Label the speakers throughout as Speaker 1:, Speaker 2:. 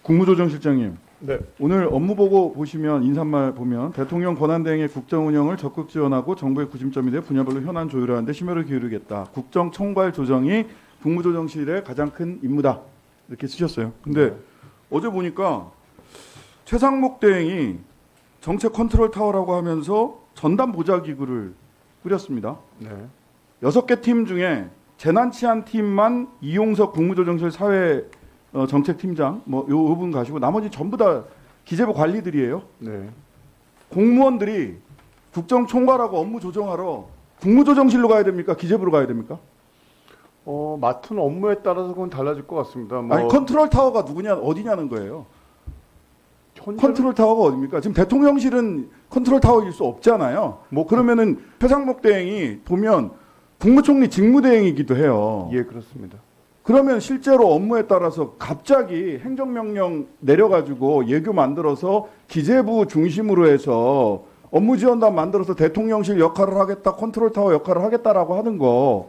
Speaker 1: 국무조정실장님,
Speaker 2: 네.
Speaker 1: 오늘 업무보고 보시면 인사말 보면 대통령 권한대행의 국정 운영을 적극 지원하고 정부의 구심점이 돼 분야별로 현안 조율하는 데 심혈을 기울이겠다. 국정 총괄 조정이 국무조정실의 가장 큰 임무다. 이렇게 쓰셨어요. 근데 어제 보니까 최상목 대행이 정책 컨트롤 타워라고 하면서 전담 보좌 기구를 꾸렸습니다.
Speaker 2: 네.
Speaker 1: 6개 팀 중에 재난치안 팀만 이용석 국무조정실 사회 정책팀장 요 분 가시고 나머지 전부 다 기재부 관리들이에요.
Speaker 2: 네.
Speaker 1: 공무원들이 국정 총괄하고 업무 조정하러 국무조정실로 가야 됩니까? 기재부로 가야 됩니까?
Speaker 2: 맡은 업무에 따라서 그건 달라질 것 같습니다.
Speaker 1: 아니 컨트롤 타워가 누구냐 어디냐는 거예요.
Speaker 2: 현재는
Speaker 1: 컨트롤 타워가 어디입니까? 지금 대통령실은 컨트롤 타워일 수 없잖아요. 그러면은 최상목 대행이 보면 국무총리 직무대행이기도 해요.
Speaker 2: 예, 그렇습니다.
Speaker 1: 그러면 실제로 업무에 따라서 갑자기 행정명령 내려가지고 예규 만들어서 기재부 중심으로 해서 업무지원단 만들어서 대통령실 역할을 하겠다, 컨트롤타워 역할을 하겠다라고 하는 거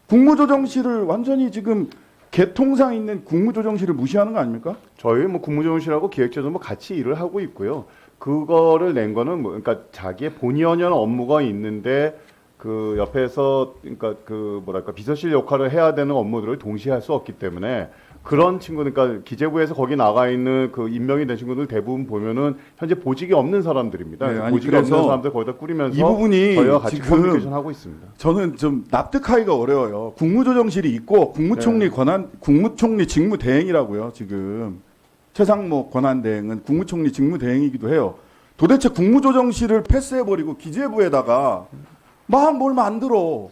Speaker 1: 국무조정실을 완전히 지금 개통상 있는 국무조정실을 무시하는 거 아닙니까?
Speaker 2: 저희 국무조정실하고 기획재정부 같이 일을 하고 있고요. 그거를 낸 거는 그러니까 자기의 본연의 업무가 있는데 그 옆에서 그러니까 비서실 역할을 해야 되는 업무들을 동시에 할 수 없기 때문에 그런 친구 그러니까 기재부에서 거기 나가 있는 그 임명이 된 친구들 대부분 보면은 현재 보직이 없는 사람들입니다.
Speaker 1: 네,
Speaker 2: 보직이 없는 사람들 거기다 꾸리면서
Speaker 1: 이 부분이
Speaker 2: 저희와 같이
Speaker 1: 지금
Speaker 2: 커뮤니케이션 하고 있습니다.
Speaker 1: 저는 좀 납득하기가 어려워요. 국무조정실이 있고 국무총리 국무총리 직무대행이라고요. 지금 최상목 권한대행은 국무총리 직무대행이기도 해요. 도대체 국무조정실을 패스해버리고 기재부에다가 막 뭘 만들어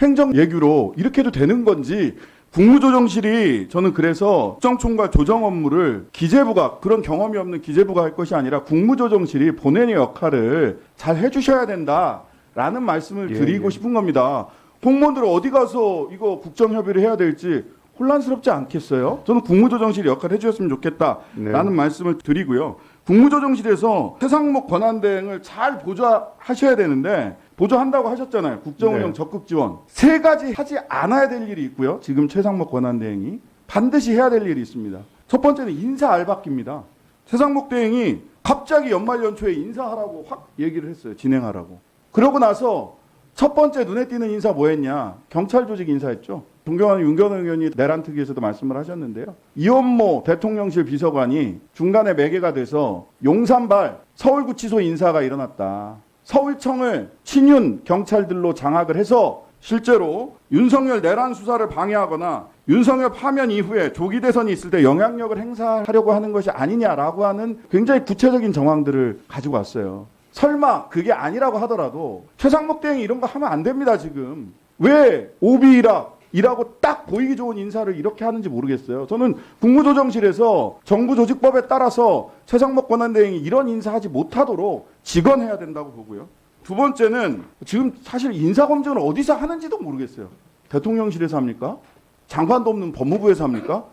Speaker 1: 행정 예규로 이렇게 해도 되는 건지 국무조정실이 저는 그래서 국정총괄 조정 업무를 기재부가 그런 경험이 없는 기재부가 할 것이 아니라 국무조정실이 본연의 역할을 잘 해주셔야 된다라는 말씀을 드리고 싶은 겁니다. 공무원들 어디 가서 이거 국정협의를 해야 될지 혼란스럽지 않겠어요? 저는 국무조정실이 역할을 해주셨으면 좋겠다라는 말씀을 드리고요. 국무조정실에서 최상목 권한대행을 잘 보좌하셔야 되는데 보좌한다고 하셨잖아요. 국정운영 적극 지원. 3가지 하지 않아야 될 일이 있고요. 지금 최상목 권한대행이 반드시 해야 될 일이 있습니다. 첫 번째는 인사 알박기입니다. 최상목 대행이 갑자기 연말 연초에 인사하라고 확 얘기를 했어요. 진행하라고. 그러고 나서 첫 번째 눈에 띄는 인사 뭐했냐? 경찰 조직 인사했죠. 존경하는 윤경호 의원이 내란 특위에서도 말씀을 하셨는데요. 이원모 대통령실 비서관이 중간에 매개가 돼서 용산발 서울구치소 인사가 일어났다. 서울청을 친윤 경찰들로 장악을 해서 실제로 윤석열 내란 수사를 방해하거나 윤석열 파면 이후에 조기 대선이 있을 때 영향력을 행사하려고 하는 것이 아니냐라고 하는 굉장히 구체적인 정황들을 가지고 왔어요. 설마 그게 아니라고 하더라도 최상목 대행이 이런 거 하면 안 됩니다. 지금 왜 오비락이라고 딱 보이기 좋은 인사를 이렇게 하는지 모르겠어요. 저는 국무조정실에서 정부조직법에 따라서 최상목 권한대행이 이런 인사하지 못하도록 직언해야 된다고 보고요. 두 번째는 지금 사실 인사검증을 어디서 하는지도 모르겠어요. 대통령실에서 합니까? 장관도 없는 법무부에서 합니까?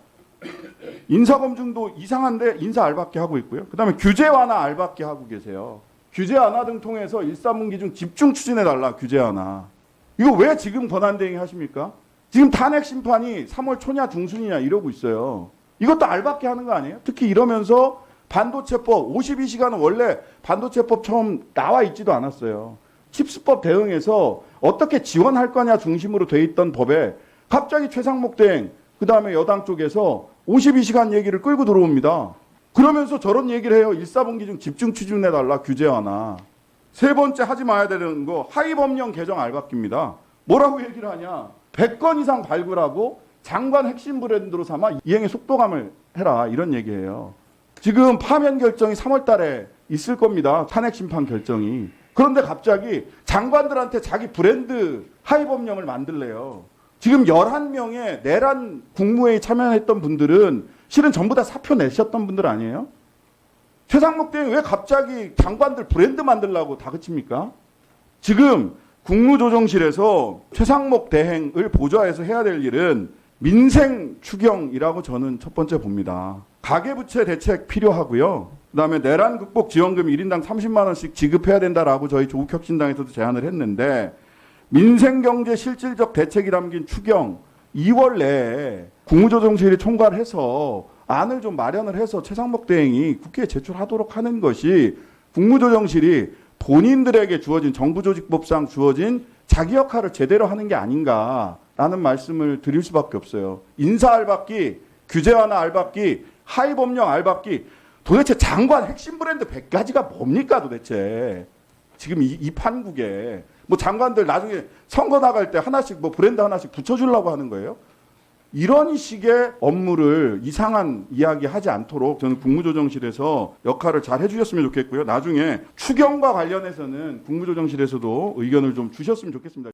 Speaker 1: 인사검증도 이상한데 인사 알박기 하고 있고요. 그다음에 규제 완화 알박기 하고 계세요. 규제 완화 등 통해서 1사분 기준 집중 추진해달라. 규제 완화. 이거 왜 지금 권한대행이 하십니까? 지금 탄핵 심판이 3월 초냐 중순이냐 이러고 있어요. 이것도 알박기 하는 거 아니에요? 특히 이러면서 반도체법 52시간은 원래 반도체법 처음 나와 있지도 않았어요. 칩스법 대응해서 어떻게 지원할 거냐 중심으로 돼 있던 법에 갑자기 최상목 대행 그다음에 여당 쪽에서 52시간 얘기를 끌고 들어옵니다. 그러면서 저런 얘기를 해요. 1사분기 중 집중 추진해달라. 규제 완화. 세 번째 하지 마야 되는 거 하위법령 개정 알박기입니다. 뭐라고 얘기를 하냐. 100건 이상 발굴하고 장관 핵심 브랜드로 삼아 이행의 속도감을 해라. 이런 얘기예요. 지금 파면 결정이 3월 달에 있을 겁니다. 탄핵 심판 결정이. 그런데 갑자기 장관들한테 자기 브랜드 하위법령을 만들래요. 지금 11명의 내란 국무회의 참여했던 분들은 실은 전부 다 사표 내셨던 분들 아니에요? 최상목 대행이 왜 갑자기 장관들 브랜드 만들려고 다그칩니까? 지금 국무조정실에서 최상목 대행을 보좌해서 해야 될 일은 민생 추경이라고 저는 첫 번째 봅니다. 가계부채 대책 필요하고요. 그다음에 내란 극복 지원금 1인당 30만 원씩 지급해야 된다라고 저희 조국혁신당에서도 제안을 했는데 민생경제 실질적 대책이 담긴 추경 2월 내에 국무조정실이 총괄해서 안을 좀 마련을 해서 최상목 대행이 국회에 제출하도록 하는 것이 국무조정실이 본인들에게 주어진 정부조직법상 주어진 자기 역할을 제대로 하는 게 아닌가라는 말씀을 드릴 수밖에 없어요. 인사 알박기, 규제 완화 알박기, 하위 법령 알박기, 도대체 장관 핵심 브랜드 100가지가 뭡니까 도대체? 지금 이 판국에 뭐 장관들 나중에 선거 나갈 때 하나씩 뭐 브랜드 하나씩 붙여주려고 하는 거예요? 이런 식의 업무를 이상한 이야기 하지 않도록 저는 국무조정실에서 역할을 잘 해주셨으면 좋겠고요. 나중에 추경과 관련해서는 국무조정실에서도 의견을 좀 주셨으면 좋겠습니다.